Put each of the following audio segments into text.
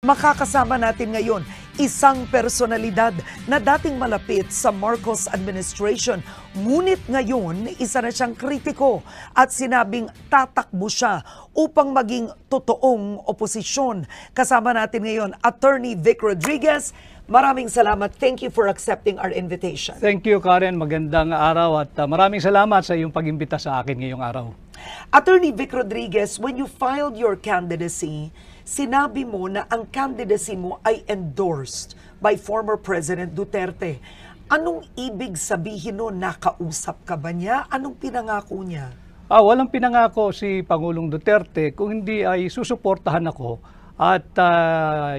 Makakasama natin ngayon isang personalidad na dating malapit sa Marcos administration. Ngunit ngayon, isa na siyang kritiko at sinabing tatakbo siya upang maging totoong oposisyon. Kasama natin ngayon, Attorney Vic Rodriguez. Maraming salamat. Thank you for accepting our invitation. Thank you, Karen. Magandang araw at maraming salamat sa iyong pag-imbita sa akin ngayong araw. Attorney Vic Rodriguez, when you filed your candidacy, sinabi mo na ang candidacy mo ay endorsed by former President Duterte. Anong ibig sabihin nun? Nakausap ka ba niya? Anong pinangako niya? Walang pinangako si Pangulong Duterte kung hindi ay susuportahan ako at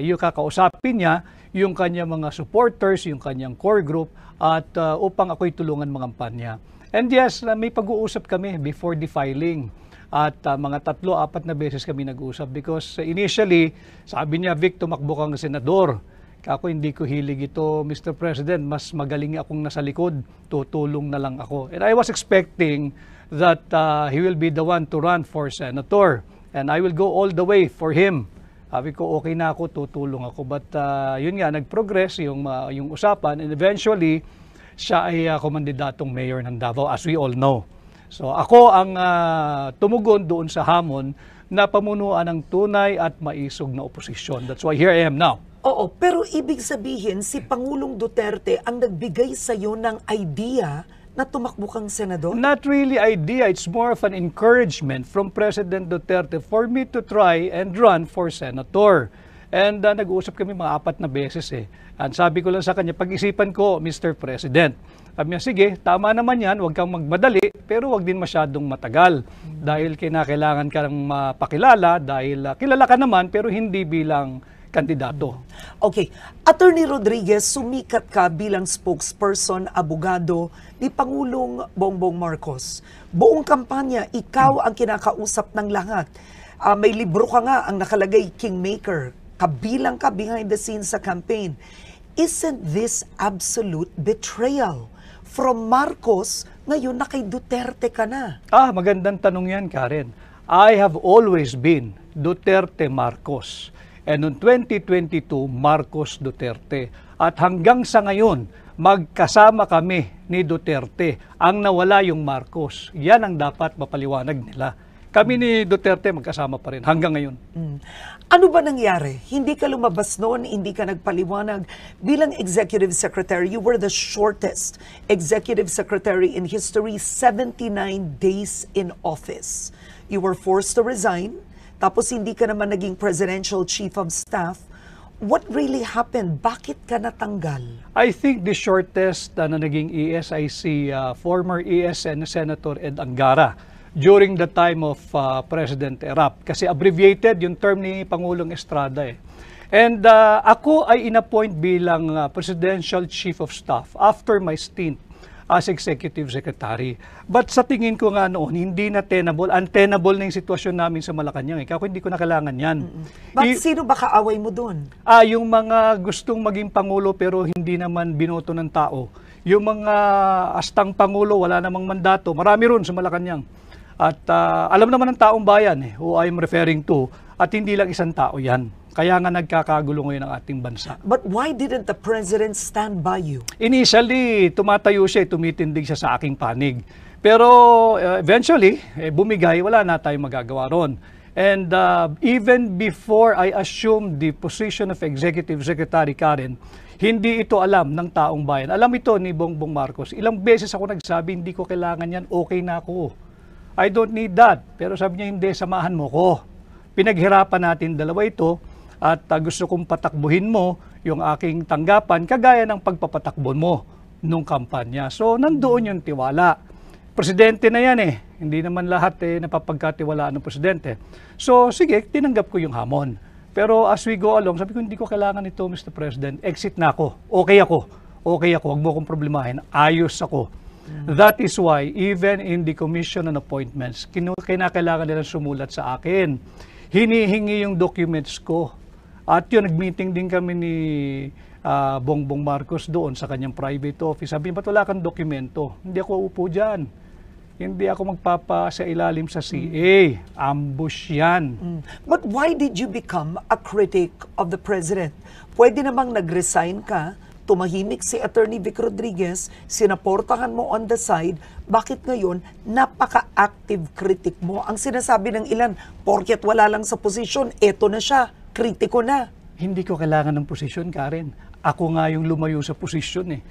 yung kakausapin niya yung kanyang mga supporters, yung kanyang core group at upang ako'y tulungan mga kampanya. And yes, may pag-uusap kami before the filing. At mga 3-4 na beses kami nag-usap because initially, sabi niya, Vic, tumakbo kang senador. Ako hindi ko hilig ito, Mr. President, mas magaling akong nasa likod, tutulong na lang ako. And I was expecting that he will be the one to run for senator. And I will go all the way for him. Sabi ko, okay na ako, tutulong ako. But yun nga, nag-progress yung usapan. And eventually, siya ay kumandidatong mayor ng Davao, as we all know. So ako ang tumugon doon sa hamon na pamunuan ng tunay at maisog na oposisyon. That's why here I am now. Oo, pero ibig sabihin si Pangulong Duterte ang nagbigay sa iyo ng idea na tumakbo kang senador? Not really idea. It's more of an encouragement from President Duterte for me to try and run for senator. And nag-uusap kami mga 4 na beses eh. And sabi ko lang sa kanya, pag-isipan ko, Mr. President. Sabi niya, sige, tama naman yan, huwag kang magmadali, pero huwag din masyadong matagal. Dahil kailangan ka ng mapakilala, dahil kilala ka naman, pero hindi bilang kandidato. Okay. Attorney Rodriguez, sumikat ka bilang spokesperson, abogado ni Pangulong Bongbong Marcos. Buong kampanya, ikaw ang kinakausap ng lahat. May libro ka nga ang nakalagay, Kingmaker. Kabilang ka behind the scenes sa campaign. Isn't this absolute betrayal from Marcos ngayon na kay Duterte ka na? Magandang tanong yan, Karen. I have always been Duterte Marcos. And noong 2022, Marcos Duterte. At hanggang sa ngayon, magkasama kami ni Duterte. Ang nawala yung Marcos. Yan ang dapat mapaliwanag nila. Kami ni Duterte magkasama pa rin hanggang ngayon. Ano ba nangyari? Hindi ka lumabas noon, hindi ka nagpaliwanag. Bilang Executive Secretary, you were the shortest Executive Secretary in history, 79 days in office. You were forced to resign, tapos hindi ka naman naging Presidential Chief of Staff. What really happened? Bakit ka natanggal? I think the shortest na naging ES ay si former ESN Senator Ed Angara during the time of President Erap. Kasi abbreviated yung term ni Pangulong Estrada eh. And ako ay inappoint bilang Presidential Chief of Staff after my stint as Executive Secretary. But sa tingin ko nga noon, hindi na untenable na yung sitwasyon namin sa Malacanang. Ako hindi ko na kailangan yan. Bakit sino ba kaaway mo doon? Yung mga gustong maging Pangulo pero hindi naman binoto ng tao. Yung mga astang Pangulo, wala namang mandato. Marami ron sa Malacanang. At alam naman ng taong bayan who I'm referring to, at hindi lang isang tao yan. Kaya nga nagkakagulo ngayon ang ating bansa. But why didn't the President stand by you? Initially, tumatayo siya, tumitindig siya sa aking panig. Pero eventually, bumigay, wala na tayong magagawa ron. And even before I assumed the position of Executive Secretary, Karen, hindi ito alam ng taong bayan. Alam ito ni Bongbong Marcos. Ilang beses ako nagsabi, hindi ko kailangan yan, okay na ako. I don't need that. Pero sabi niya, hindi, samahan mo ko. Pinaghirapan natin dalawa ito at gusto kong patakbuhin mo yung aking tanggapan kagaya ng pagpapatakbo mo nung kampanya. So, nandoon yung tiwala. Presidente na yan eh. Hindi naman lahat napapagkatiwalaan ng presidente. So, sige, tinanggap ko yung hamon. Pero as we go along, sabi ko, hindi ko kailangan ito, Mr. President. Exit na ako. Okay ako. Okay ako. Huwag mo akong problemahin. Ayos ako. That is why, even in the commission on appointments, kinakailangan nila sumulat sa akin. Hinihingi yung documents ko. At yun, nag-meeting din kami ni Bongbong Marcos doon sa kanyang private office. Sabi niya, ba't wala kang dokumento? Hindi ako upo dyan. Hindi ako magpapa sa ilalim sa CA. Ambush yan. But why did you become a critic of the president? Pwede namang nag-resign ka, tumahimik si Attorney Vic Rodriguez, sinaportahan mo on the side, bakit ngayon napaka-active critic mo? Ang sinasabi ng ilan, porket wala lang sa posisyon, eto na siya, kritiko na. Hindi ko kailangan ng posisyon, Karen. Ako nga yung lumayo sa posisyon eh.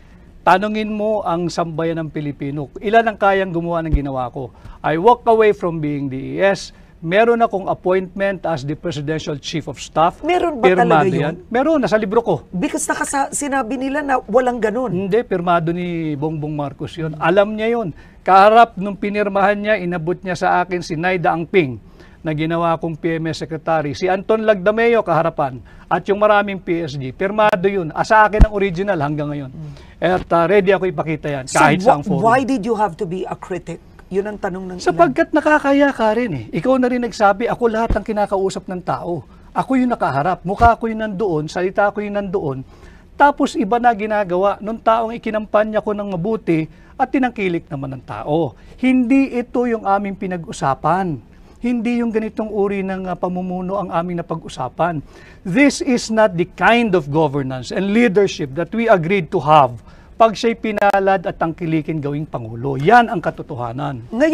Tanungin mo ang sambayan ng Pilipino. Ilan ang kayang gumawa ng ginawa ko? I walk away from being DES. Meron akong appointment as the Presidential Chief of Staff. Meron ba Pirmado talaga yun? Meron, nasa libro ko. Because sinabi nila na walang ganun. Hindi, pirmado ni Bongbong Marcos yun. Alam niya yun. Kaharap nung pinirmahan niya, inabot niya sa akin si Naida Angping na ginawa kong PMS Secretary. Si Anton Lagdameo kaharapan. At yung maraming PSG. Pirmado yun. Sa akin ang original hanggang ngayon. At ready ako ipakita yan kahit So, saang forum. why did you have to be a critic? Yun ang tanong ng ilan. Sapagkat nakakaya ka rin eh. Ikaw na rin nagsabi, ako lahat ang kinakausap ng tao. Ako yung nakaharap. Mukha ko yung nandoon, salita ko yung nandoon. Tapos iba na ginagawa nung taong ikinampanya ko ng mabuti at tinangkilik naman ng tao. Hindi ito yung aming pinag-usapan. Hindi yung ganitong uri ng pamumuno ang aming napag-usapan. This is not the kind of governance and leadership that we agreed to have pag siya'y pinalad at tangkilikin gawing Pangulo. Yan ang katotohanan. Ngayon,